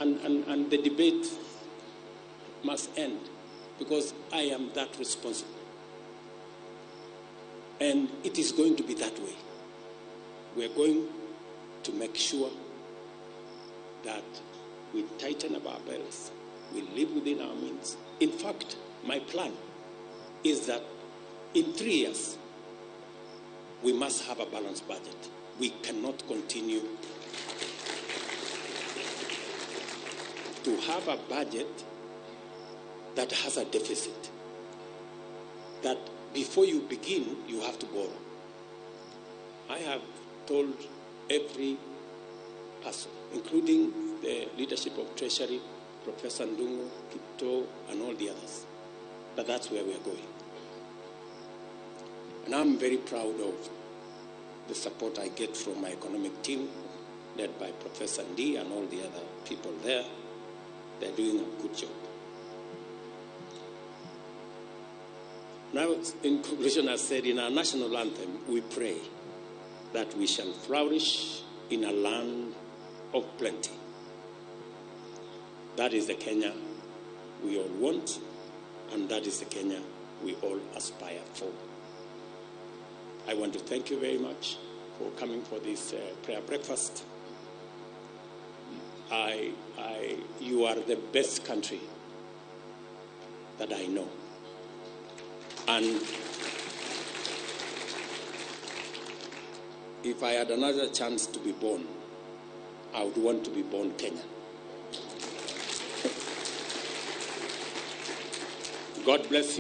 and the debate must end, because I am that responsible. And it is going to be that way. We are going to make sure that we tighten up our belts, we live within our means. In fact, my plan is that in 3 years, we must have a balanced budget. We cannot continue to have a budget that has a deficit, that before you begin, you have to borrow. I have told every person, including the leadership of Treasury, Professor Ndungu, Ruto, and all the others, that that's where we are going. And I'm very proud of the support I get from my economic team, led by Professor Ndi and all the other people there. They're doing a good job. Now, in conclusion, I said, in our national anthem, we pray that we shall flourish in a land of plenty. That is the Kenya we all want, and that is the Kenya we all aspire for. I want to thank you very much for coming for this prayer breakfast. You are the best country that I know. And if I had another chance to be born, I would want to be born Kenyan. God bless you.